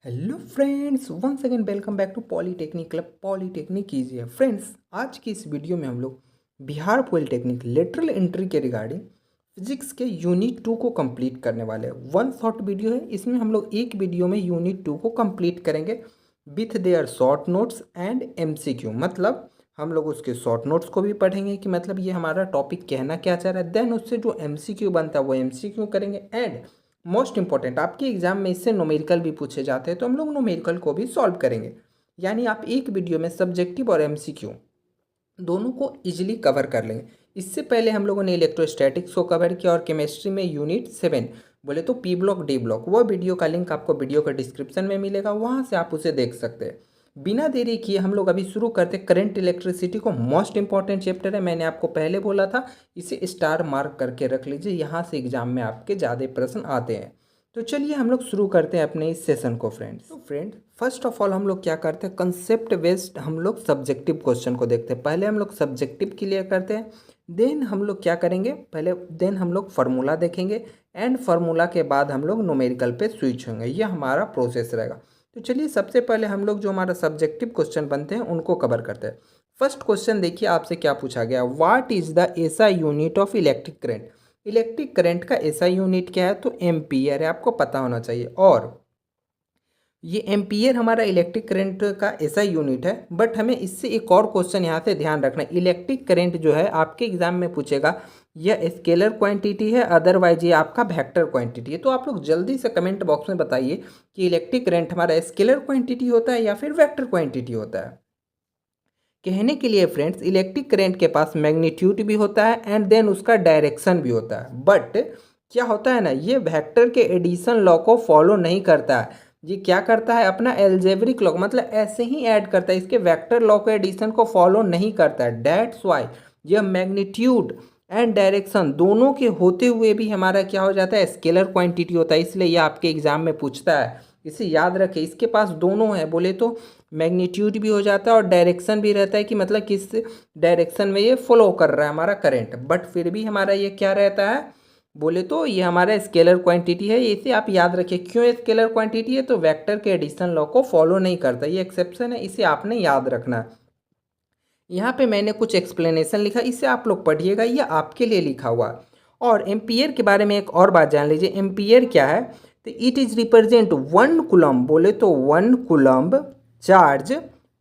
Hello friends, once again welcome back to polytechnic club. Polytechnic easy है friends. आज की इस वीडियो में हम लोग बिहार पॉलीटेक्निक लेटरल एंट्री के रिगार्डिंग फिजिक्स के यूनिट 2 को कंप्लीट करने वाले हैं। वन शॉर्ट वीडियो है, इसमें हम लोग एक वीडियो में यूनिट 2 को कंप्लीट करेंगे with their short notes and MCQ. मतलब हम लोग उसके शॉर्ट नोट्स को भी पढ़ेंगे कि मतलब ये हमारा टॉपिक कहना क्या चाह रहा है, देन उससे जो एमसीक्यू बनता है वो एमसीक्यू करेंगे। एंड मोस्ट इंपॉर्टेंट, आपके एग्जाम में इससे न्यूमेरिकल भी पूछे जाते हैं तो हम लोग न्यूमेरिकल को भी सॉल्व करेंगे। यानी आप एक वीडियो में सब्जेक्टिव और एमसीक्यू दोनों को इजीली कवर कर लेंगे। इससे पहले हम लोगों ने इलेक्ट्रोस्टैटिक्स को कवर किया और केमिस्ट्री में यूनिट 7 बोले तो पी ब्लॉक डी ब्लॉक, वह वीडियो का लिंक आपको वीडियो का डिस्क्रिप्शन में मिलेगा, वहाँ से आप उसे देख सकते हैं। बिना देरी किए हम लोग अभी शुरू करते। करंट इलेक्ट्रिसिटी को मोस्ट इंपॉर्टेंट चैप्टर है, मैंने आपको पहले बोला था, इसे स्टार मार्क करके रख लीजिए, यहाँ से एग्जाम में आपके ज़्यादा प्रश्न आते हैं। तो चलिए हम लोग शुरू करते हैं अपने इस सेशन को फ्रेंड्स। तो फ्रेंड फर्स्ट ऑफ ऑल हम लोग क्या करते हैं, कंसेप्ट बेस्ड हम लोग सब्जेक्टिव क्वेश्चन को देखते हैं। पहले हम लोग सब्जेक्टिव क्लियर करते हैं, देन हम लोग क्या करेंगे, देन हम लोग फार्मूला देखेंगे एंड फार्मूला के बाद हम लोग न्यूमेरिकल पे स्विच होंगे। ये हमारा प्रोसेस रहेगा। तो चलिए सबसे पहले हम लोग जो हमारा सब्जेक्टिव क्वेश्चन बनते हैं उनको कवर करते हैं। फर्स्ट क्वेश्चन देखिए आपसे क्या पूछा गया, what is the SI unit of electric current. Electric current का एसआई यूनिट क्या है, तो एम्पियर है, आपको पता होना चाहिए। और ये एम्पियर हमारा इलेक्ट्रिक करंट का एसआई यूनिट है। बट हमें इससे एक और क्वेश्चन यहाँ से ध्यान रखना है, इलेक्ट्रिक करंट जो है आपके एग्जाम में पूछेगा यह स्केलर क्वांटिटी है, अदरवाइज ये आपका वेक्टर क्वांटिटी है। तो आप लोग जल्दी से कमेंट बॉक्स में बताइए कि इलेक्ट्रिक करंट हमारा स्केलर क्वांटिटी होता है या फिर वेक्टर क्वांटिटी होता है। कहने के लिए फ्रेंड्स, इलेक्ट्रिक करंट के पास मैग्नीट्यूड भी होता है एंड देन उसका डायरेक्शन भी होता है। बट क्या होता है ना, ये वेक्टर के एडिशन लॉ को फॉलो नहीं करता है। ये क्या करता है, अपना एल्जेब्रिक लॉ मतलब ऐसे ही ऐड करता है, इसके वेक्टर लॉ के एडिशन को फॉलो नहीं करता है। दैट्स वाई यह मैग्नीट्यूड एंड डायरेक्शन दोनों के होते हुए भी हमारा क्या हो जाता है, स्केलर क्वांटिटी होता है। इसलिए यह आपके एग्जाम में पूछता है, इसे याद रखें। इसके पास दोनों है, बोले तो मैग्नीट्यूड भी हो जाता है और डायरेक्शन भी रहता है कि मतलब किस डायरेक्शन में ये फ्लो कर रहा है हमारा करंट। बट फिर भी हमारा ये क्या रहता है, बोले तो ये हमारा स्केलर क्वांटिटी है। इसे आप याद रखिए, क्यों स्केलर क्वांटिटी है, तो वेक्टर के एडिशन लॉ को फॉलो नहीं करता, ये एक्सेप्शन है, इसे आपने याद रखना है। यहाँ पे मैंने कुछ एक्सप्लेनेशन लिखा, इसे आप लोग पढ़िएगा, ये आपके लिए लिखा हुआ है। और एम्पियर के बारे में एक और बात जान लीजिए, एम्पियर क्या है, तो इट इज रिप्रेजेंट 1 कूलम्ब, बोले तो 1 कूलम्ब चार्ज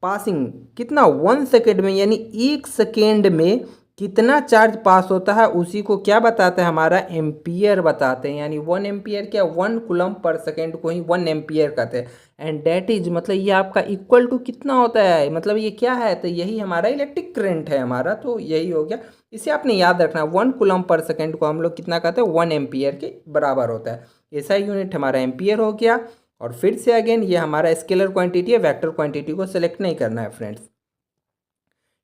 पासिंग कितना 1 सेकेंड में, यानी 1 सेकेंड में कितना चार्ज पास होता है उसी को क्या बताता है, हमारा एम्पियर बताते हैं। यानी 1 एम्पियर क्या, 1 कूलम्ब पर सेकेंड को ही 1 एम्पियर कहते हैं। एंड डेट इज मतलब ये आपका इक्वल टू कितना होता है, मतलब ये क्या है, तो यही हमारा इलेक्ट्रिक करंट है हमारा, तो यही हो गया। इसे आपने याद रखना, 1 कूलम्ब पर सेकेंड को हम लोग कितना कहते हैं, 1 एम्पियर के बराबर होता है। ऐसा यूनिट हमारा एम्पियर हो गया। और फिर से अगेन ये हमारा स्केलर क्वांटिटी है, वेक्टर क्वांटिटी को सिलेक्ट नहीं करना है फ्रेंड्स।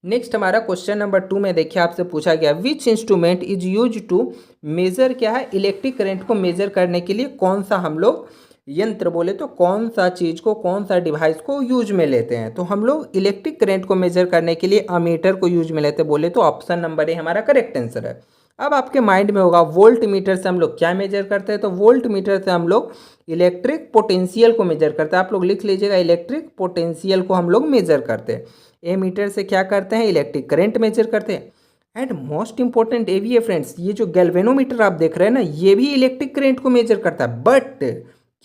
नेक्स्ट हमारा क्वेश्चन नंबर 2 में देखिए आपसे पूछा गया, which instrument is use to measure, क्या है, इलेक्ट्रिक करंट को मेजर करने के लिए कौन सा हम लोग यंत्र, बोले तो कौन सा चीज़ को, कौन सा डिवाइस को यूज में लेते हैं। तो हम लोग इलेक्ट्रिक करंट को मेजर करने के लिए अमीटर को यूज में लेते हैं, बोले तो ऑप्शन नंबर ए हमारा करेक्ट आंसर है। अब आपके माइंड में होगा वोल्ट मीटर से हम लोग क्या मेजर करते हैं, तो वोल्ट मीटर से हम लोग इलेक्ट्रिक पोटेंशियल को मेजर करते हैं। आप लोग लिख लीजिएगा, इलेक्ट्रिक पोटेंशियल को हम लोग मेजर करते हैं। ए मीटर से क्या करते हैं, इलेक्ट्रिक करंट मेजर करते हैं। एंड मोस्ट इंपॉर्टेंट ये भी है फ्रेंड्स, ये जो गैल्वेनोमीटर आप देख रहे हैं ना, ये भी इलेक्ट्रिक करंट को मेजर करता है। बट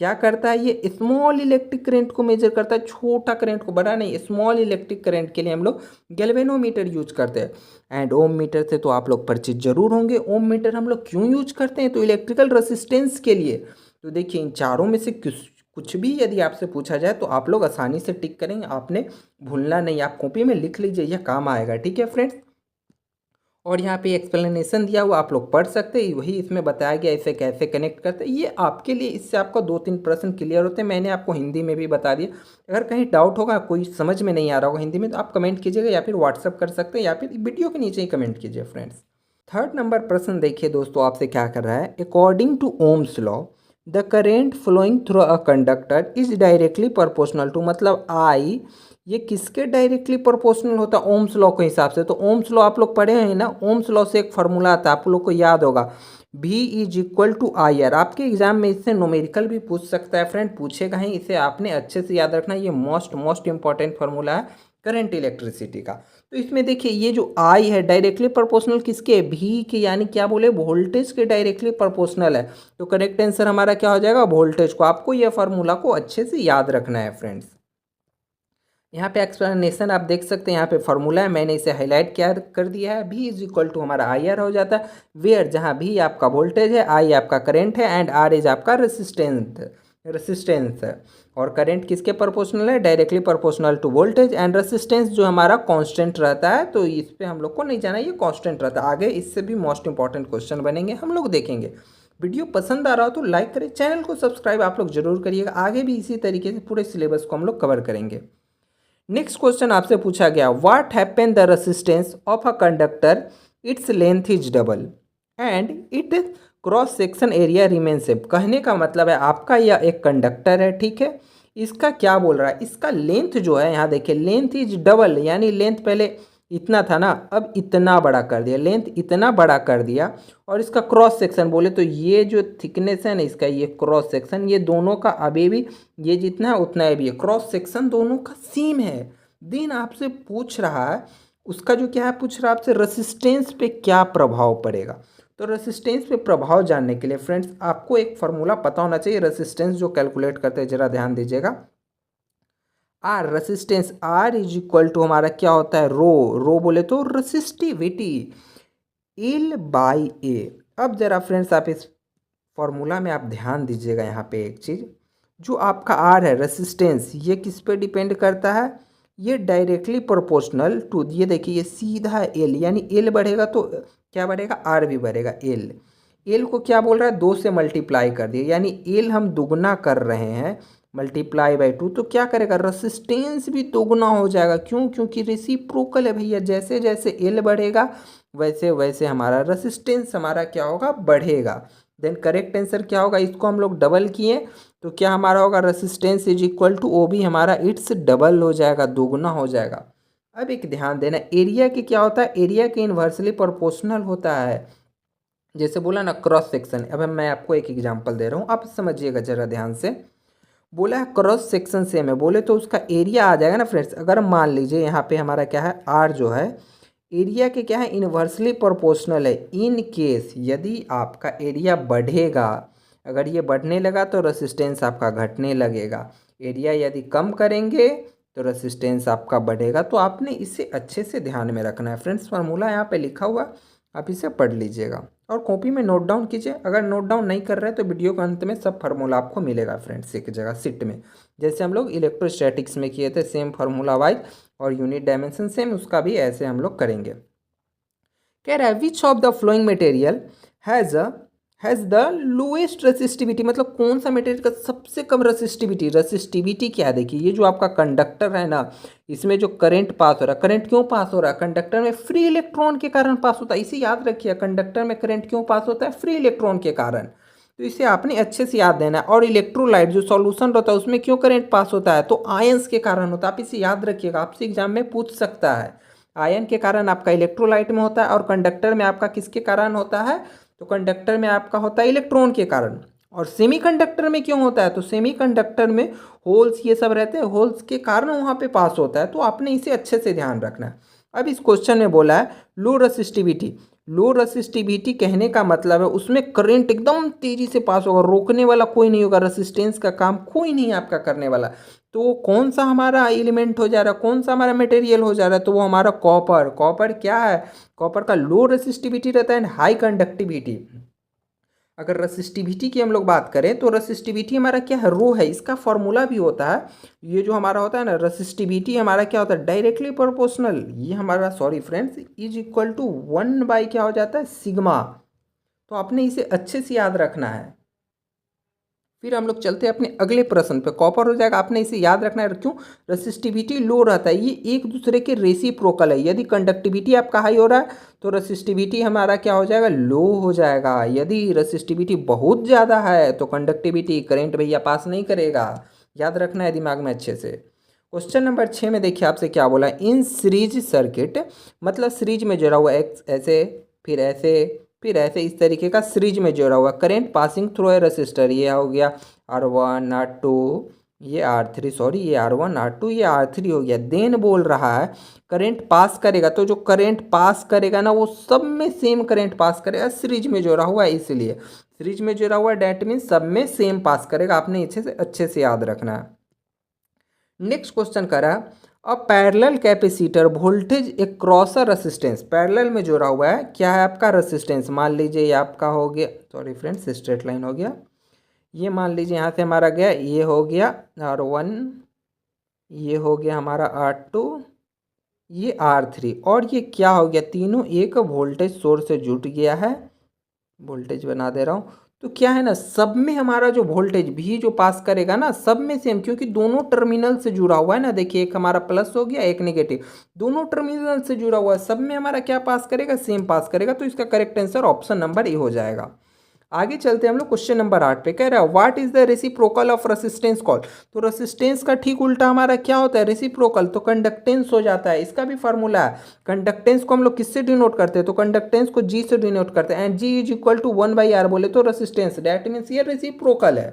क्या करता है, ये स्मॉल इलेक्ट्रिक करंट को मेजर करता है, छोटा करंट को, बड़ा नहीं, स्मॉल इलेक्ट्रिक करंट के लिए हम लोग गैल्वेनोमीटर यूज करते हैं। एंड ओम मीटर से तो आप लोग परिचित जरूर होंगे। ओम मीटर हम लोग क्यों यूज करते हैं, तो इलेक्ट्रिकल रेसिस्टेंस के लिए। तो देखिए इन चारों में से कुछ भी यदि आपसे पूछा जाए तो आप लोग आसानी से टिक करेंगे, आपने भूलना नहीं, आप कॉपी में लिख लीजिए, यह काम आएगा, ठीक है फ्रेंड्स। और यहाँ पे एक्सप्लेनेशन दिया हुआ आप लोग पढ़ सकते हैं, वही इसमें बताया गया इसे कैसे कनेक्ट करते हैं, ये आपके लिए, इससे आपका 2-3 प्रश्न क्लियर होते हैं। मैंने आपको हिंदी में भी बता दिया, अगर कहीं डाउट होगा, कोई समझ में नहीं आ रहा होगा हिंदी में, तो आप कमेंट कीजिएगा या फिर व्हाट्सअप कर सकते हैं या फिर वीडियो के नीचे ही कमेंट कीजिए फ्रेंड्स। थर्ड नंबर प्रश्न देखिए दोस्तों, आपसे क्या कर रहा है, according to Ohm's law the current flowing through a conductor is directly proportional to, मतलब आई ये किसके डायरेक्टली प्रोपोर्शनल होता है, ओम्स लॉ के हिसाब से। तो ओम्स लॉ आप लोग पढ़े हैं ना, ओम्स लॉ से एक फार्मूला आता है, आप लोग को याद होगा, V is equal to I R. आपके एग्जाम में इससे न्यूमेरिकल भी पूछ सकता है फ्रेंड, पूछेगा ही, इसे आपने अच्छे से याद रखना। ये मोस्ट इंपॉर्टेंट फार्मूला है करंट इलेक्ट्रिसिटी का। तो इसमें देखिए ये जो आई है डायरेक्टली प्रोपोर्शनल किसके, भी के, यानी क्या बोले, वोल्टेज के डायरेक्टली प्रोपोर्शनल है। तो करेक्ट आंसर हमारा क्या हो जाएगा, वोल्टेज को। आपको यह फार्मूला को अच्छे से याद रखना है फ्रेंड्स। यहाँ पे एक्सप्लेनेशन आप देख सकते हैं, यहाँ पे फार्मूला है, मैंने इसे हाईलाइट क्या कर दिया है। भी इज इक्वल टू हमारा आई आर हो जाता है, वेयर जहाँ भी आपका वोल्टेज है, आई आपका करंट है, एंड आर इज आपका रेसिस्टेंस है। और करंट किसके प्रोपोर्शनल है, directly proportional to voltage, and resistance जो हमारा कांस्टेंट रहता है। तो इस पे हम लोग को नहीं जाना, ये कांस्टेंट रहता है। आगे इससे भी मोस्ट इंपॉर्टेंट क्वेश्चन बनेंगे, हम लोग देखेंगे। वीडियो पसंद आ रहा हो तो लाइक करें, चैनल को सब्सक्राइब आप लोग जरूर करिएगा। आगे भी इसी तरीके से पूरे सिलेबस को हम लोग कवर करेंगे। नेक्स्ट क्वेश्चन आपसे पूछा गया, what happen the resistance of a conductor its length is double and it cross section area remain same. कहने का मतलब है आपका यह एक कंडक्टर है, ठीक है, इसका क्या बोल रहा है, इसका लेंथ जो है, यहाँ देखिए लेंथ इज डबल, यानी लेंथ पहले इतना था ना, अब इतना बड़ा कर दिया, लेंथ इतना बड़ा कर दिया। और इसका क्रॉस सेक्शन बोले तो ये जो थिकनेस है ना इसका, ये क्रॉस सेक्शन, ये दोनों का अभी भी ये जितना है उतना भी है, क्रॉस सेक्शन दोनों का सेम है। दिन आपसे पूछ रहा है उसका जो क्या है, पूछ रहा है आपसे रेसिस्टेंस पे क्या प्रभाव पड़ेगा। तो रेसिस्टेंस पे प्रभाव जानने के लिए फ्रेंड्स आपको एक फार्मूला पता होना चाहिए, रेसिस्टेंस जो कैलकुलेट करते हैं, जरा ध्यान दीजिएगा। R resistance, R is equal to हमारा क्या होता है, रो बोले तो रेसिस्टिविटी, एल बाई ए। अब जरा फ्रेंड्स आप इस फॉर्मूला में आप ध्यान दीजिएगा, यहाँ पे एक चीज़, जो आपका आर है रेसिस्टेंस, ये किस पे डिपेंड करता है, ये डायरेक्टली प्रोपोर्शनल टू, ये देखिए ये सीधा एल, यानी एल बढ़ेगा तो क्या बढ़ेगा, आर भी बढ़ेगा। एल एल को क्या बोल रहा है, 2 से मल्टीप्लाई कर दिया, यानी एल हम दुगना कर रहे हैं, मल्टीप्लाई बाई 2, तो क्या करेगा, रेसिस्टेंस भी दोगुना हो जाएगा। क्यों, क्योंकि रेसिप्रोकल है भैया, जैसे जैसे एल बढ़ेगा वैसे वैसे हमारा रेसिस्टेंस हमारा क्या होगा, बढ़ेगा। देन करेक्ट आंसर क्या होगा, इसको हम लोग डबल किए तो क्या हमारा होगा, रेसिस्टेंस इज इक्वल टू ओ भी हमारा इट्स डबल हो जाएगा, दोगुना हो जाएगा। अब एक ध्यान देना, एरिया के क्या होता है, एरिया के इन्वर्सली प्रोपोर्शनल होता है। जैसे बोला ना क्रॉस सेक्शन, अब मैं आपको एक एग्जांपल दे रहा हूँ, आप समझिएगा जरा ध्यान से। बोला है क्रॉस सेक्शन सेम है, बोले तो उसका एरिया आ जाएगा ना फ्रेंड्स। अगर मान लीजिए यहाँ पे हमारा क्या है, आर जो है एरिया के क्या है, इन्वर्सली प्रोपोर्शनल है। इन केस यदि आपका एरिया बढ़ेगा, अगर ये बढ़ने लगा तो रेसिस्टेंस आपका घटने लगेगा। एरिया यदि कम करेंगे तो रेसिस्टेंस आपका बढ़ेगा। तो आपने इसे अच्छे से ध्यान में रखना है फ्रेंड्स। फार्मूला यहाँ पे लिखा हुआ, आप इसे पढ़ लीजिएगा और कॉपी में नोट डाउन कीजिए। अगर नोट डाउन नहीं कर रहे हैं तो वीडियो के अंत में सब फार्मूला आपको मिलेगा फ्रेंड्स एक जगह सीट में, जैसे हम लोग इलेक्ट्रोस्टैटिक्स में किए थे, सेम फार्मूला वाइज और यूनिट डायमेंशन सेम, उसका भी ऐसे हम लोग करेंगे। कह रहा है विच of the flowing material has the lowest resistivity, मतलब कौन सा मटेरियल का सबसे कम रेसिस्टिविटी। रेसिस्टिविटी क्या है, देखिए ये जो आपका कंडक्टर है ना, इसमें जो करंट पास हो रहा है, करंट क्यों पास हो रहा है, कंडक्टर में फ्री इलेक्ट्रॉन के कारण पास होता है। इसे याद रखिए, कंडक्टर में करंट क्यों पास होता है, फ्री इलेक्ट्रॉन के कारण। तो इसे आपने अच्छे से याद देना है। और इलेक्ट्रोलाइट जो सॉल्यूशन रहता है उसमें क्यों करंट पास होता है, तो आयंस के कारण होता है। आप इसे याद रखिएगा, आपसे एग्जाम में पूछ सकता है। आयन के कारण आपका इलेक्ट्रोलाइट में होता है, और कंडक्टर में आपका किसके कारण होता है, तो कंडक्टर में आपका होता है इलेक्ट्रॉन के कारण। और सेमीकंडक्टर में क्यों होता है, तो सेमीकंडक्टर में होल्स ये सब रहते हैं, होल्स के कारण वहाँ पे पास होता है। तो आपने इसे अच्छे से ध्यान रखना है। अब इस क्वेश्चन में बोला है लो रेसिस्टिविटी। लो रेसिस्टिविटी कहने का मतलब है उसमें करंट एकदम तेजी से पास होगा, रोकने वाला कोई नहीं होगा, रेसिस्टेंस का काम कोई नहीं आपका करने वाला। तो कौन सा हमारा एलिमेंट हो जा रहा है, कौन सा हमारा मटेरियल हो जा रहा है, तो वो हमारा कॉपर। कॉपर क्या है, कॉपर का लो रेसिस्टिविटी रहता है एंड हाई कंडक्टिविटी। अगर रेसिस्टिविटी की हम लोग बात करें तो रेसिस्टिविटी हमारा क्या है, रो है, इसका फॉर्मूला भी होता है। ये जो हमारा होता है ना रेसिस्टिविटी हमारा क्या होता है, डायरेक्टली प्रोपोर्शनल, ये हमारा sorry friends is equal to 1 by क्या हो जाता है, सिग्मा। तो आपने इसे अच्छे से याद रखना है। फिर हम लोग चलते हैं अपने अगले प्रश्न पे। कॉपर हो जाएगा, आपने इसे याद रखना है। क्यों? रेसिस्टिविटी लो रहता है, ये एक दूसरे के रेसिप्रोकल है। यदि कंडक्टिविटी आपका हाई हो रहा है तो रेसिस्टिविटी हमारा क्या हो जाएगा? लो हो जाएगा। यदि रेसिस्टिविटी बहुत ज़्यादा है तो कंडक्टिविटी, करंट भैया पास नहीं करेगा। याद रखना है दिमाग में अच्छे से। क्वेश्चन नंबर 6 में देखिए आपसे क्या बोला। इन सीरीज सर्किट, मतलब सीरीज में जोड़ा हुआ ऐसे, फिर ऐसे, फिर ऐसे, इस तरीके का सीरीज में जोड़ा हुआ current passing through a register. ये हो गया R1 R2, ये R3, सॉरी ये R1 R2, ये R3 हो गया। देन बोल रहा है करंट पास करेगा, तो जो करंट पास करेगा ना वो सब में सेम करंट पास करेगा। सीरीज में जोड़ा हुआ है इसलिए सीरीज में जोड़ा हुआ है, डैट मीन सब में सेम पास करेगा। आपने अच्छे से याद रखना है। नेक्स्ट क्वेश्चन करा, a parallel capacitor voltage across a resistance. Parallel में जोड़ा हुआ है, क्या है आपका? रेसिस्टेंस। मान लीजिए ये आपका हो गया, सॉरी फ्रेंड्स स्ट्रेट लाइन हो गया, ये मान लीजिए यहाँ से हमारा गया, ये हो गया R1, ये हो गया हमारा R2, ये R3, और ये क्या हो गया? तीनों एक वोल्टेज सोर्स से जुट गया है। वोल्टेज बना दे रहा हूँ। तो क्या है ना, सब में हमारा जो वोल्टेज भी जो पास करेगा ना सब में सेम, क्योंकि दोनों टर्मिनल से जुड़ा हुआ है ना। देखिए एक हमारा प्लस हो गया, एक नेगेटिव, दोनों टर्मिनल से जुड़ा हुआ है, सब में हमारा क्या पास करेगा? सेम पास करेगा। तो इसका correct answer option number A हो जाएगा। आगे चलते हैं हम लोग क्वेश्चन नंबर 8 पे। कह रहा है what is the reciprocal of resistance call. तो रेसिस्टेंस का ठीक उल्टा हमारा क्या होता है? रेसिप्रोकल। तो कंडक्टेंस हो जाता है। इसका भी फार्मूला है। कंडक्टेंस को हम लोग किससे डिनोट करते हैं? तो कंडक्टेंस को जी से डिनोट करते हैं, and G is equal to 1/r बोले तो रेसिस्टेंस, दैट मीन्स ये रेसिप्रोकल है।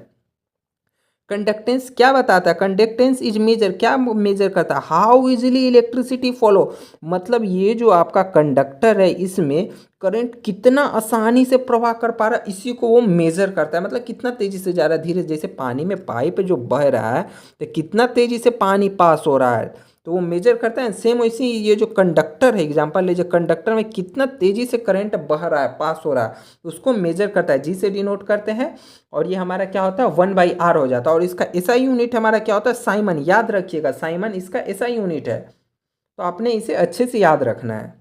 कंडक्टेंस क्या बताता है? कंडक्टेंस इज मेजर, क्या मेजर करता है? हाउ इजिली इलेक्ट्रिसिटी फॉलो, मतलब ये जो आपका कंडक्टर है इसमें करंट कितना आसानी से प्रवाह कर पा रहा है, इसी को वो मेजर करता है। मतलब कितना तेजी से जा रहा है, धीरे, जैसे पानी में पाइप जो बह रहा है तो कितना तेजी से पानी पास हो रहा है, तो वो मेजर करता है। सेम वैसे ही ये जो कंडक्टर है, एग्जांपल लीजिए, कंडक्टर में कितना तेजी से करंट बह रहा है, पास हो रहा है, उसको मेजर करता है, जी से डिनोट करते हैं। और ये हमारा क्या होता है? 1/r हो जाता है। और इसका एसआई यूनिट हमारा क्या होता है? साइमन। याद रखिएगा, साइमन इसका एसआई यूनिट है, तो आपने इसे अच्छे से याद रखना है।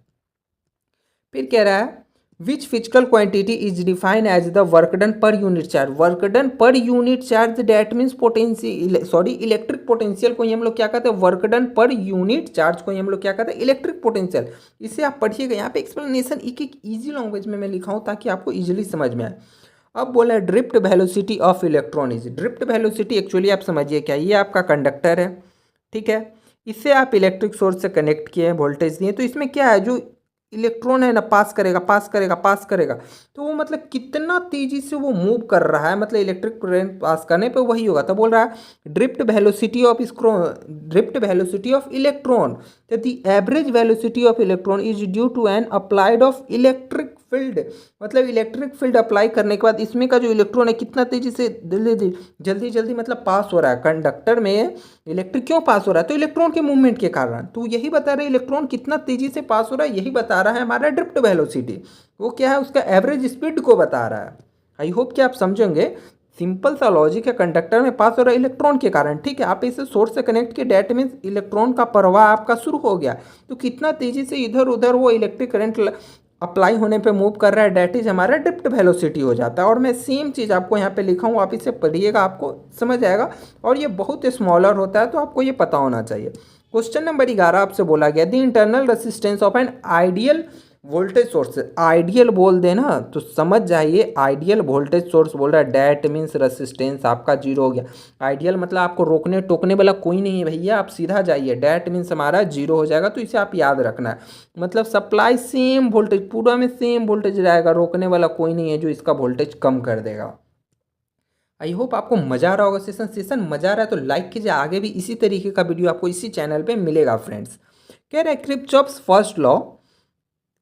फिर कह रहा है which physical quantity is defined as the work done per unit charge. Work done per unit charge, that means potential, sorry electric potential को ही हम लोग क्या कहते हैं? Work done per unit charge को ही हम लोग क्या कहते हैं? Electric potential. इसे आप पढ़िएगा, यहाँ पे एक्सप्लेनेशन एक एक ईजी लैंग्वेज में मैं लिखा हूँ ताकि आपको इजीली समझ में आए। अब बोला है drift velocity of electron is. Drift velocity actually आप समझिए क्या, ये आपका कंडक्टर है, ठीक है, इससे आप इलेक्ट्रिक सोर्स से कनेक्ट किए हैं, वोल्टेज दिए, तो इसमें क्या है, जो इलेक्ट्रॉन है ना पास करेगा, पास करेगा, पास करेगा, तो वो मतलब कितना तेजी से वो मूव कर रहा है, मतलब इलेक्ट्रिक करंट पास करने पे वही होगा। तो बोल रहा है drift velocity of drift velocity of electron, the average velocity of electron is due to an applied of electric field. मतलब इलेक्ट्रिक फील्ड अप्लाई करने के बाद इसमें का जो इलेक्ट्रॉन है कितना तेजी से जल्दी जल्दी मतलब पास हो रहा है। कंडक्टर में इलेक्ट्रिक क्यों पास हो रहा है? तो इलेक्ट्रॉन के मूवमेंट के कारण। तो यही बता रहे इलेक्ट्रॉन कितना तेजी से पास हो रहा है, यही बता रहा है हमारा ड्रिफ्ट वेलोसिटी। वो क्या है? उसका एवरेज स्पीड को बता रहा है। आई होप कि आप समझेंगे। सिंपल सा लॉजिक है, कंडक्टर में पास हो रहा है इलेक्ट्रॉन के कारण, ठीक है। आप इसे सोर्स से कनेक्ट किए, डैट मीन्स इलेक्ट्रॉन का प्रवाह आपका शुरू हो गया। तो कितना तेजी से इधर उधर वो इलेक्ट्रिक करंट अप्लाई होने पे मूव कर रहा है, डैट इज हमारा ड्रिफ्ट वेलोसिटी हो जाता है। और मैं सेम चीज़ आपको यहाँ पे लिखा हूँ, आप इसे पढ़िएगा, आपको समझ आएगा। और ये बहुत स्मॉलर होता है, तो आपको ये पता होना चाहिए। क्वेश्चन नंबर 11 आपसे बोला गया the internal resistance of an ideal voltage source. Ideal बोल देना तो समझ जाइए, आइडियल वोल्टेज सोर्स बोल रहा है, डैट मीन्स रेसिस्टेंस आपका जीरो हो गया। आइडियल मतलब आपको रोकने टोकने वाला कोई नहीं है भैया, आप सीधा जाइए, डैट मीन्स हमारा जीरो हो जाएगा। तो इसे आप याद रखना है, मतलब सप्लाई सेम वोल्टेज, पूरा में सेम वोल्टेज रहेगा, रोकने वाला कोई नहीं है जो इसका वोल्टेज कम कर देगा। आई होप आपको मजा आ रहा होगा। सेशन मजा आ रहा है तो लाइक कीजिए, आगे भी इसी तरीके का वीडियो आपको इसी चैनल पे मिलेगा फ्रेंड्स। कह रहे हैं Kirchhoff's first law,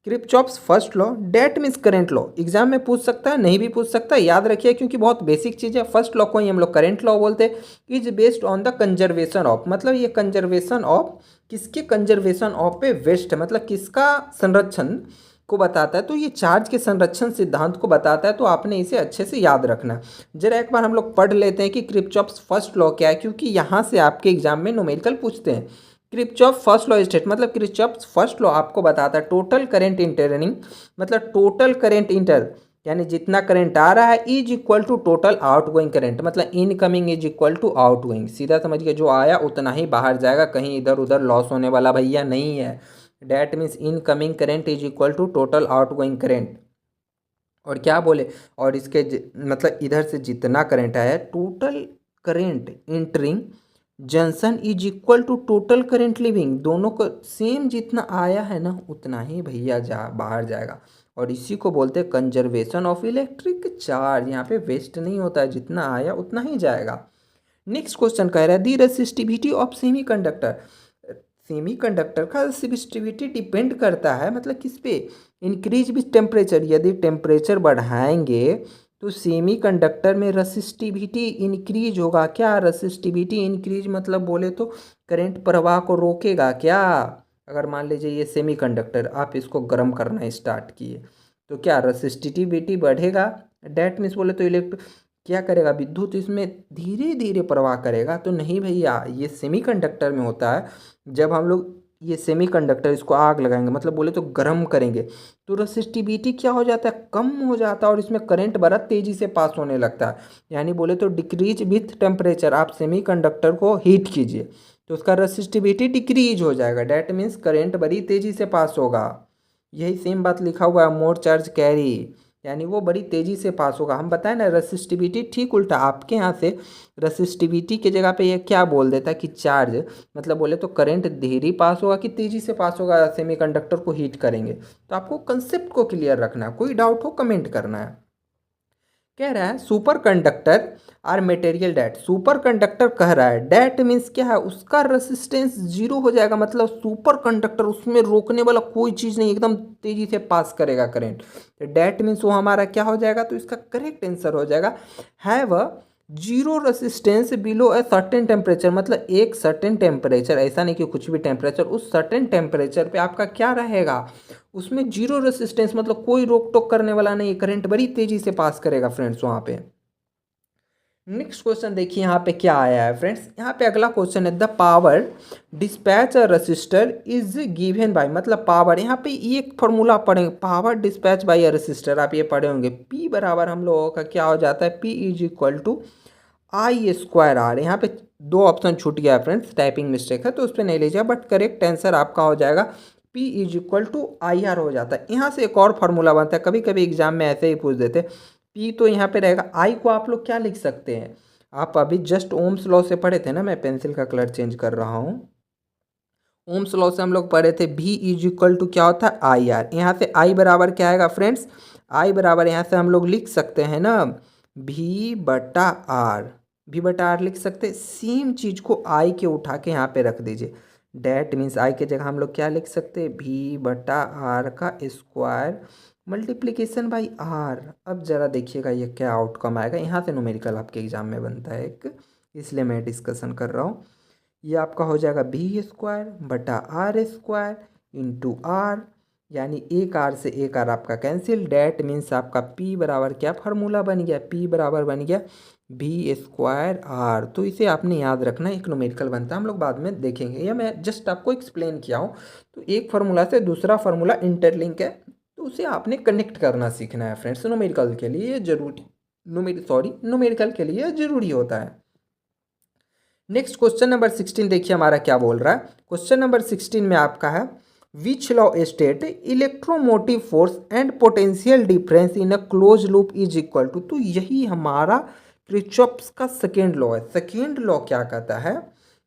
Kirchhoff's first law, that means current law. Exam में पूछ सकता है, नहीं भी पूछ सकता है, याद रखिए क्योंकि बहुत बेसिक चीज़ है। फर्स्ट लॉ को ही हम लोग करंट लॉ बोलते हैं। Is based on the conservation of, मतलब ये कंजर्वेशन ऑफ, किसके कंजर्वेशन ऑफ पे वेस्ट, मतलब किसका संरक्षण को बताता है। तो ये चार्ज के संरक्षण सिद्धांत को बताता है। तो आपने इसे अच्छे से याद रखना। जरा एक बार हम लोग पढ़ लेते हैं कि किरचॉफ्स फर्स्ट लॉ क्या है, क्योंकि यहाँ से आपके एग्जाम में न्यूमेरिकल पूछते हैं। किरचॉफ फर्स्ट लॉ स्टेट, मतलब किरचॉफ फर्स्ट लॉ आपको बताता है टोटल करंट इंटरनिंग, मतलब टोटल करंट इंटर यानी जितना करंट आ रहा है is equal to total outgoing current, मतलब incoming is equal to outgoing. सीधा समझिए, जो आया उतना ही बाहर जाएगा, कहीं इधर उधर लॉस होने वाला भैया नहीं है। That means incoming current is equal to total outgoing current. और क्या बोले, और इसके मतलब इधर से जितना करंट आया, total current entering junction is equal to total current leaving. दोनों को सेम जितना आया है ना उतना ही भैया बाहर जाएगा। और इसी को बोलते हैं कंजर्वेशन ऑफ इलेक्ट्रिक चार्ज। यहाँ पे वेस्ट नहीं होता है, जितना आया उतना ही जाएगा। नेक्स्ट क्वेश्चन कह रहा है the resistivity of semiconductor. Semiconductor का रेसिस्टिविटी डिपेंड करता है मतलब किस पे, इंक्रीज विथ टेम्परेचर। यदि टेम्परेचर बढ़ाएंगे तो सेमीकंडक्टर में रेसिस्टिविटी इंक्रीज होगा। क्या रेसिस्टिविटी इंक्रीज मतलब बोले तो करंट प्रवाह को रोकेगा क्या। अगर मान लीजिए ये सेमीकंडक्टर आप इसको गर्म करना स्टार्ट किए तो क्या रेसिस्टिविटी बढ़ेगा। डैट मीन्स बोले तो क्या करेगा, विद्युत इसमें धीरे धीरे प्रवाह करेगा। तो नहीं भैया, ये सेमीकंडक्टर में होता है। जब हम लोग ये सेमीकंडक्टर इसको आग लगाएंगे मतलब बोले तो गर्म करेंगे तो रेसिस्टिविटी क्या हो जाता है, कम हो जाता है और इसमें करंट बड़ा तेजी से पास होने लगता है। यानी बोले तो डिक्रीज विथ टेम्परेचर। आप सेमीकंडक्टर को हीट कीजिए तो उसका रेसिस्टिविटी डिक्रीज हो जाएगा। डैट मीन्स करंट बड़ी तेजी से पास होगा। यही सेम बात लिखा हुआ है मोर चार्ज कैरी, यानी वो बड़ी तेजी से पास होगा। हम बताएं ना रेसिस्टिविटी ठीक उल्टा, आपके यहाँ से रेसिस्टिविटी के जगह पे ये क्या बोल देता है कि चार्ज, मतलब बोले तो करंट धीरे पास होगा कि तेजी से पास होगा सेमीकंडक्टर को हीट करेंगे। तो आपको कंसेप्ट को क्लियर रखना है, कोई डाउट हो कमेंट करना है। कह रहा है superconductor are material that. Superconductor कह रहा है डैट मीन्स क्या है, उसका रेसिस्टेंस जीरो हो जाएगा। मतलब सुपर कंडक्टर, उसमें रोकने वाला कोई चीज़ नहीं, एकदम तेजी से पास करेगा करंट। डैट मीन्स वो हमारा क्या हो जाएगा, तो इसका करेक्ट आंसर हो जाएगा have a zero resistance below a certain temperature. मतलब एक सर्टेन टेम्परेचर, ऐसा नहीं कि कुछ भी टेम्परेचर, उस सर्टेन टेम्परेचर पे आपका क्या रहेगा, उसमें जीरो रेसिस्टेंस मतलब कोई रोक टोक करने वाला नहीं, करंट बड़ी तेजी से पास करेगा फ्रेंड्स वहाँ पे। नेक्स्ट क्वेश्चन देखिए यहाँ पे क्या आया है फ्रेंड्स। यहाँ पे अगला क्वेश्चन है the power dispatch a resistor is given by. मतलब पावर, यहाँ पे एक फॉर्मूला पढ़ेंगे, power dispatch bye a resistor. आप ये पढ़े होंगे, पी बराबर हम लोगों का क्या हो जाता है, P is equal to I square R. यहाँ पे दो ऑप्शन छूट गया है फ्रेंड्स, टाइपिंग मिस्टेक है तो उस पर नहीं लीजिए, बट करेक्ट आंसर आपका हो जाएगा P is equal to I R हो जाता है। यहाँ से एक और फार्मूला बनता है, कभी कभी एग्जाम में ऐसे ही पूछ देते। पी तो यहाँ पे रहेगा, आई को आप लोग क्या लिख सकते हैं, आप अभी जस्ट ओम्स लॉ से पढ़े थे ना, मैं पेंसिल का कलर चेंज कर रहा हूँ। ओम्स लॉ से हम लोग पढ़े थे भी इज इक्वल टू क्या होता है आई आर। यहाँ से आई बराबर क्या आएगा फ्रेंड्स, आई बराबर यहाँ से हम लोग लिख सकते हैं ना भी बटा आर। भी बटा आर लिख सकते हैं। सेम चीज़ को आई के उठा के यहाँ पे रख दीजिए। डैट मीन्स आई के जगह हम लोग क्या लिख सकते हैं, भी बटा आर का स्क्वायर मल्टीप्लीकेशन बाई आर। अब ज़रा देखिएगा ये क्या आउटकम आएगा। यहाँ से न्यूमेरिकल आपके एग्जाम में बनता है एक, इसलिए मैं डिस्कशन कर रहा हूँ। ये आपका हो जाएगा बी स्क्वायर बटा आर स्क्वायर इंटू आर, यानी एक आर से एक आर आपका कैंसिल। डैट मीन्स आपका पी बराबर क्या फार्मूला बन गया, पी बराबर बन गया बी स्क्वायर आर। तो इसे आपने याद रखना, एक न्यूमेरिकल बनता है, हम लोग बाद में देखेंगे, या मैं जस्ट आपको एक्सप्लेन किया हूँ। तो एक फार्मूला से दूसरा फार्मूला इंटरलिंक है, तो उसे आपने कनेक्ट करना सीखना है फ्रेंड्स। न्यूमेरिकल के लिए जरूरी, न्यूमेरिकल के लिए ज़रूरी होता है। नेक्स्ट क्वेश्चन नंबर 16 देखिए हमारा क्या बोल रहा है। क्वेश्चन नंबर 16 में आपका है which law state electromotive force and potential difference in a close loop is equal to. तो यही हमारा किरचॉफ्स का सेकेंड लॉ है। सेकेंड लॉ क्या कहता है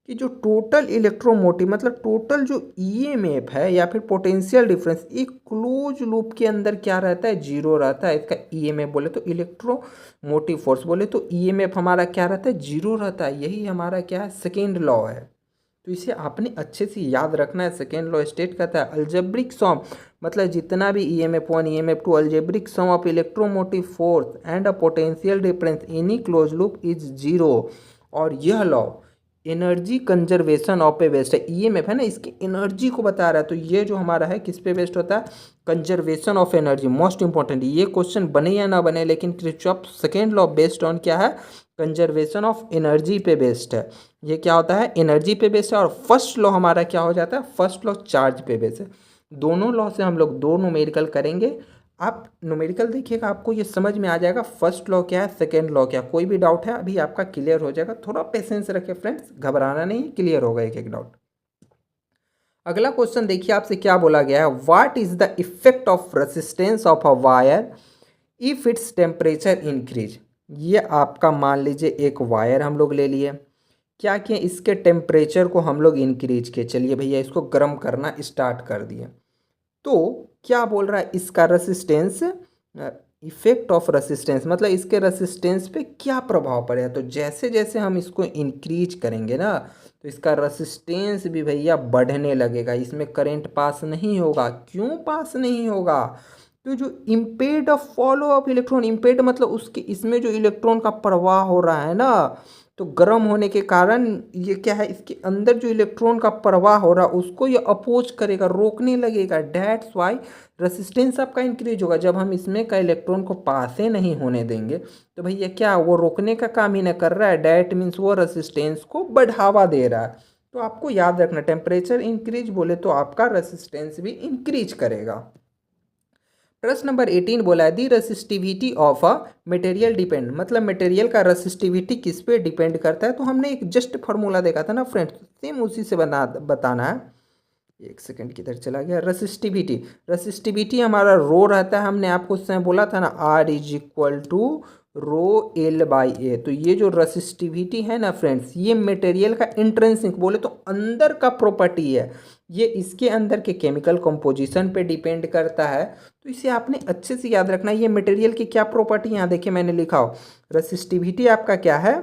कि जो टोटल इलेक्ट्रोमोटिव मतलब टोटल जो ईएमएफ है या फिर पोटेंशियल डिफरेंस, एक क्लोज लूप के अंदर क्या रहता है, जीरो रहता है। इसका ईएमएफ बोले तो इलेक्ट्रोमोटिव फोर्स बोले तो ईएमएफ हमारा क्या रहता है, जीरो रहता है। यही हमारा क्या है, सेकेंड लॉ है। तो इसे आपने अच्छे से याद रखना है। सेकेंड लॉ स्टेट कहता है अल्जेब्रिक सम, मतलब जितना भी EMF1 EMF2 algebraic sum of electromotive force and a potential difference any close loop is zero. और यह लॉ एनर्जी कंजर्वेशन ऑफ पे बेस्ड है। EMF है ना, इसकी एनर्जी को बता रहा है। तो ये जो हमारा है किस पे बेस्ड होता है, conservation of energy. Most important, ये क्वेश्चन बने या ना बने लेकिन Kirchhoff second law based on क्या है, कंजर्वेशन ऑफ एनर्जी पे बेस्ड है। ये क्या होता है, एनर्जी पे बेस्ड है। और फर्स्ट लॉ हमारा क्या हो जाता है, फर्स्ट लॉ चार्ज पे बेस्ड है। दोनों लॉ से हम लोग दो न्यूमेरिकल करेंगे, आप न्यूमेरिकल देखिएगा, आपको ये समझ में आ जाएगा फर्स्ट लॉ क्या है, सेकेंड लॉ क्या है। कोई भी डाउट है अभी आपका क्लियर हो जाएगा। थोड़ा पेशेंस रखें फ्रेंड्स, घबराना नहीं, क्लियर होगा एक एक डाउट। अगला क्वेश्चन देखिए, आपसे क्या बोला गया है, what is the effect of resistance of a wire if its temperature increase. ये आपका मान लीजिए एक वायर हम लोग ले लिए, क्या किए, इसके टेम्परेचर को हम लोग इंक्रीज किए, चलिए भैया इसको गर्म करना स्टार्ट कर दिए। तो क्या बोल रहा है, इसका रेसिस्टेंस, इफेक्ट ऑफ रेसिस्टेंस मतलब इसके रेसिस्टेंस पे क्या प्रभाव पड़ेगा। तो जैसे जैसे हम इसको इंक्रीज करेंगे ना, तो इसका रेसिस्टेंस भी भैया बढ़ने लगेगा, इसमें करंट पास नहीं होगा। क्यों पास नहीं होगा, तो जो इम्पेड ऑफ फॉलो ऑफ इलेक्ट्रॉन, इम्पेड मतलब उसके इसमें जो इलेक्ट्रॉन का प्रवाह हो रहा है ना, तो गर्म होने के कारण ये क्या है, इसके अंदर जो इलेक्ट्रॉन का प्रवाह हो रहा है उसको ये अपोज करेगा, रोकने लगेगा। डैट्स वाई रेसिस्टेंस आपका इंक्रीज होगा। जब हम इसमें का इलेक्ट्रॉन को पास ही नहीं होने देंगे तो भैया क्या वो रोकने का काम ही ना कर रहा है, डैट मीन्स वो रेसिस्टेंस को बढ़ावा दे रहा है। तो आपको याद रखना, टेम्परेचर इंक्रीज बोले तो आपका रेसिस्टेंस भी इंक्रीज करेगा। प्रश्न नंबर 18 बोला है, the resistivity of a material depend, मतलब मटेरियल का रेसिस्टिविटी किस पे डिपेंड करता है। तो हमने एक जस्ट फार्मूला देखा था ना फ्रेंड्स, सेम उसी से बताना है। एक सेकंड किधर चला गया, रेसिस्टिविटी, रेसिस्टिविटी हमारा रो रहता है, हमने आपको उस समय बोला था ना R is equal to rho L by A. तो ये जो रेसिस्टिविटी है ना फ्रेंड्स, ये मटेरियल का इंट्रिंसिक बोले तो अंदर का प्रॉपर्टी है, ये इसके अंदर के केमिकल कंपोजिशन पे डिपेंड करता है। तो इसे आपने अच्छे से याद रखना है। ये मटेरियल की क्या प्रॉपर्टी, यहाँ देखिए मैंने लिखा हो, रेसिस्टिविटी आपका क्या है,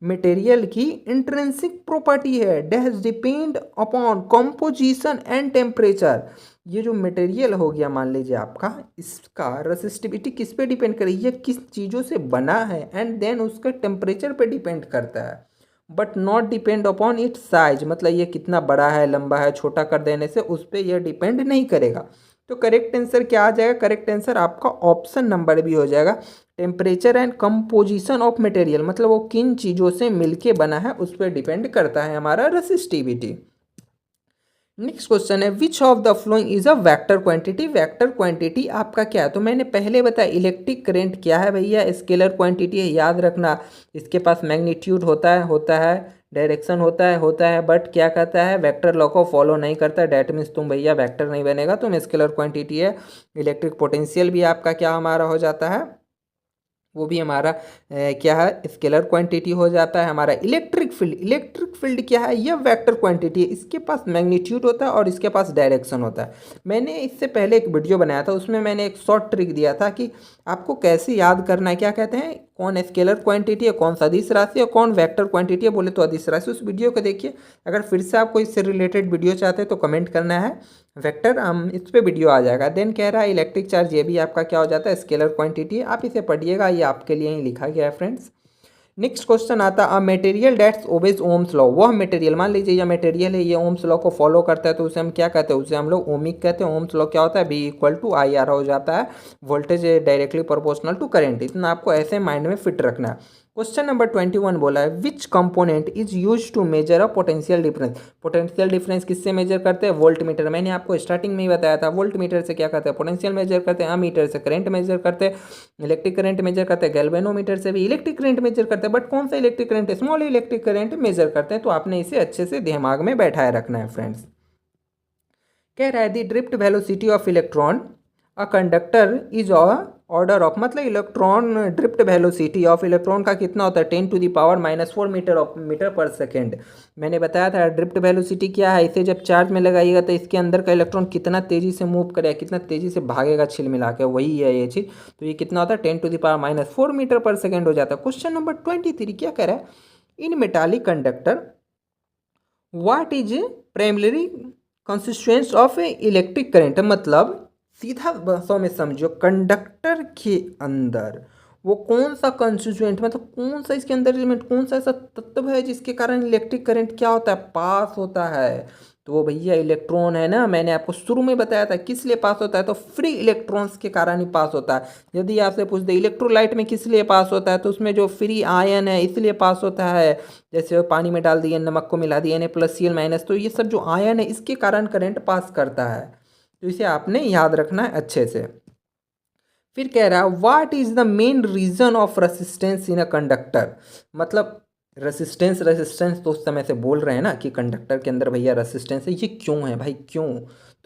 मटेरियल की इंट्रिंसिक प्रॉपर्टी है, dash depend upon composition and temperature. ये जो मटेरियल हो गया मान लीजिए आपका, इसका रेसिस्टिविटी किस पे डिपेंड करे, ये किस चीज़ों से बना है, एंड देन उसका टेम्परेचर पे डिपेंड करता है, but not depend upon its size, मतलब ये कितना बड़ा है, लंबा है, छोटा कर देने से उस पर यह डिपेंड नहीं करेगा। तो करेक्ट आंसर क्या आ जाएगा, करेक्ट आंसर आपका ऑप्शन नंबर भी हो जाएगा, temperature and composition of material, मतलब वो किन चीज़ों से मिलके बना है उस पर डिपेंड करता है हमारा रेसिस्टिविटी। नेक्स्ट क्वेश्चन है, विच of the following is a vector quantity. Vector quantity आपका क्या है, तो मैंने पहले बताया इलेक्ट्रिक करंट क्या है भैया, स्केलर क्वांटिटी है, याद रखना। इसके पास मैग्नीट्यूड होता है, डायरेक्शन होता है, बट क्या कहता है, वेक्टर लॉ को फॉलो नहीं करता। डैट मीन्स तुम भैया वेक्टर नहीं बनेगा, तुम स्केलर क्वांटिटी है। इलेक्ट्रिक पोटेंशियल भी आपका क्या हमारा हो जाता है, वो भी हमारा क्या है, स्केलर क्वांटिटी हो जाता है। हमारा इलेक्ट्रिक फील्ड क्या है, यह वेक्टर क्वांटिटी है, इसके पास मैग्नीट्यूड होता है और इसके पास डायरेक्शन होता है। मैंने इससे पहले एक वीडियो बनाया था, उसमें मैंने एक शॉर्ट ट्रिक दिया था कि आपको कैसे याद करना है, क्या कहते हैं, कौन स्केलर क्वांटिटी है, कौन सदिश राशि है, कौन वेक्टर क्वांटिटी है, बोले तो अदिश राशि। उस वीडियो को देखिए। अगर फिर से आपको इससे रिलेटेड वीडियो चाहते हैं तो कमेंट करना है वेक्टर, हम इस पे वीडियो आ जाएगा। देन कह रहा है इलेक्ट्रिक चार्ज, ये भी आपका क्या हो जाता है, स्केलर क्वांटिटी। आप इसे पढ़िएगा, ये आपके लिए ही लिखा गया है फ्रेंड्स। नेक्स्ट क्वेश्चन आता है, a material that's obeys Ohm's law. वह मटेरियल, मान लीजिए यह मटेरियल है, ये ओम्स लॉ को फॉलो करता है, तो उसे हम क्या कहते हैं, उसे हम लोग ओमिक कहते हैं। ओम्स लॉ क्या होता है, V equal to I R हो जाता है, voltage directly proportional to current. इतना आपको ऐसे माइंड में फिट रखना है। क्वेश्चन नंबर 21 बोला है, which component is use to measure a potential difference. Potential difference किससे मेजर करते हैं, वोल्ट मीटर। मैंने आपको स्टार्टिंग में ही बताया था, वोल्ट मीटर से क्या करते हैं, पोटेंशियल मेजर करते हैं, अमीटर से करंट मेजर करते हैं, इलेक्ट्रिक करंट मेजर करते हैं, गैल्वेनोमीटर से भी इलेक्ट्रिक करंट मेजर करते हैं। बट कौन सा electric current, small electric current measure करते हैं। तो आपने इसे अच्छे से दिमाग में बैठाए रखना है फ्रेंड्स। कह रहा है the drift velocity of electron a conductor is order of, मतलब electron drift velocity of electron का कितना होता है, 10⁻⁻⁴ मीटर पर सेकेंड। मैंने बताया था ड्रिफ्ट वेलोसिटी क्या है, इसे जब चार्ज में लगाइएगा तो इसके अंदर का इलेक्ट्रॉन कितना तेजी से मूव करेगा, कितना तेजी से भागेगा छिल मिला के, वही है ये चीज़। तो ये कितना होता है, 10⁻⁻⁴ मीटर पर सेकेंड हो जाता है। क्वेश्चन नंबर 23 क्या कह रहा है, in metallic conductor what is primary consistence of electric current, मतलब सीधा भाषा में समझो, कंडक्टर के अंदर वो कौन सा कंस्टिट्यूएंट, मतलब कौन सा इसके अंदर एलिमेंट, कौन सा ऐसा तत्व है जिसके कारण इलेक्ट्रिक करंट क्या होता है, पास होता है। तो वो भैया इलेक्ट्रॉन है ना, मैंने आपको शुरू में बताया था किस लिए पास होता है, तो फ्री इलेक्ट्रॉन्स के कारण ही पास होता है। यदि आपसे पूछ दे इलेक्ट्रोलाइट में किस लिए पास होता है, तो उसमें जो फ्री आयन है इसलिए पास होता है। जैसे पानी में डाल दिए, नमक को मिला दिए, Na+Cl-, तो ये सब जो आयन है इसके कारण करंट पास करता है। तो इसे आपने याद रखना है अच्छे से। फिर कह रहा है what is the main reason of resistance in a conductor. मतलब रेसिस्टेंस रेसिस्टेंस तो उस समय से बोल रहे हैं ना कि कंडक्टर के अंदर भैया रेसिस्टेंस है, ये क्यों है भाई क्यों।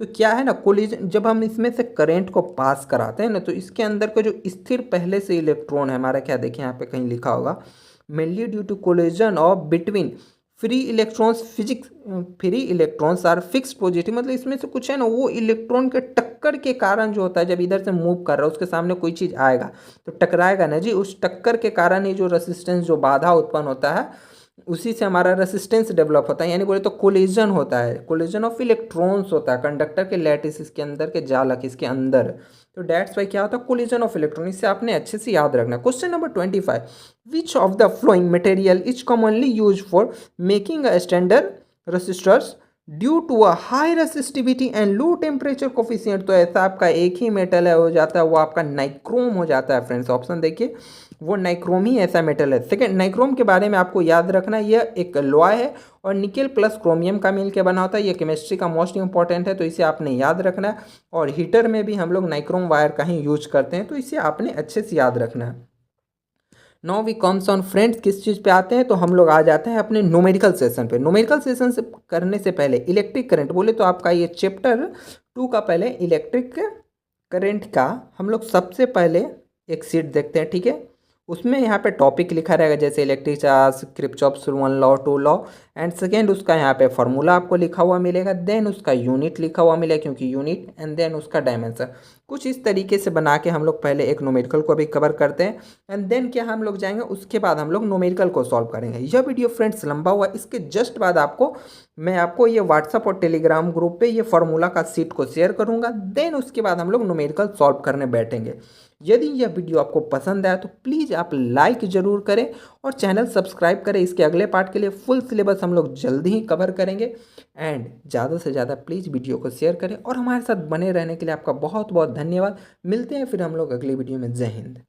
तो क्या है ना, कोलिजन जब हम इसमें से करंट को पास कराते हैं ना, तो इसके अंदर का जो स्थिर पहले से इलेक्ट्रॉन है हमारा, क्या देखिए यहाँ पे कहीं लिखा होगा, mainly due to collision of between free electrons physics, free electrons are fixed positive. मतलब इसमें से कुछ है ना, वो इलेक्ट्रॉन के टक्कर के कारण जो होता है, जब इधर से मूव कर रहा है उसके सामने कोई चीज़ आएगा तो टकराएगा ना जी, उस टक्कर के कारण ही जो रेसिस्टेंस, जो बाधा उत्पन्न होता है, उसी से हमारा रेसिस्टेंस डेवलप होता है। यानी बोले तो कोलिजन होता है, कोलिजन ऑफ इलेक्ट्रॉन्स होता है कंडक्टर के लैटिस, इसके अंदर के जालक इसके अंदर। तो डेट्स वाई क्या होता है, कोलिजन ऑफ इलेक्ट्रॉन। इससे आपने अच्छे से याद रखना। Question number 25, which of the flowing material is commonly use for making a standard resistors due to a high resistivity and low temperature coefficient. तो ऐसा आपका एक ही मेटल है, हो जाता है वो आपका नाइक्रोम हो जाता है फ्रेंड्स। ऑप्शन देखिए, वो नाइक्रोम ही ऐसा मेटल है। सेकेंड, नाइक्रोम के बारे में आपको याद रखना, यह एक लॉय है और निकेल प्लस क्रोमियम का मिल के बना होता है। ये केमिस्ट्री का मोस्ट इंपॉर्टेंट है, तो इसे आपने याद रखना है। और हीटर में भी हम लोग नाइक्रोम वायर का ही यूज करते हैं, तो इसे आपने अच्छे से याद रखना है। Now we comes on friends, किस चीज़ पे आते हैं, तो हम लोग आ जाते हैं अपने न्यूमेरिकल सेशन पे। न्यूमेरिकल सेशन से करने से पहले इलेक्ट्रिक करंट बोले तो आपका ये चैप्टर 2 का पहले इलेक्ट्रिक करंट का हम लोग सबसे पहले एक सीट देखते हैं, ठीक है। उसमें यहाँ पे टॉपिक लिखा रहेगा, जैसे electric charge, Kirchhoff's 1 law 2 law, and second उसका यहाँ पे फॉर्मूला आपको लिखा हुआ मिलेगा, देन उसका यूनिट लिखा हुआ मिलेगा क्योंकि यूनिट, एंड देन उसका डायमेंशन। कुछ इस तरीके से बना के हम लोग पहले एक न्यूमेरिकल को भी कवर करते हैं, एंड देन क्या हम लोग जाएंगे, उसके बाद हम लोग न्यूमेरिकल को सॉल्व करेंगे। यह वीडियो फ्रेंड्स लंबा हुआ, इसके जस्ट बाद मैं आपको ये व्हाट्सअप और टेलीग्राम ग्रुप पे ये फॉर्मूला का सीट को शेयर करूंगा, देन उसके बाद हम लोग न्यूमेरिकल सॉल्व करने बैठेंगे। यदि यह वीडियो आपको पसंद आया तो प्लीज़ आप लाइक ज़रूर करें और चैनल सब्सक्राइब करें। इसके अगले पार्ट के लिए फुल सिलेबस हम लोग जल्दी ही कवर करेंगे, एंड ज़्यादा से ज़्यादा प्लीज़ वीडियो को शेयर करें और हमारे साथ बने रहने के लिए आपका बहुत बहुत धन्यवाद। मिलते हैं फिर हम लोग अगली वीडियो में। जय हिंद।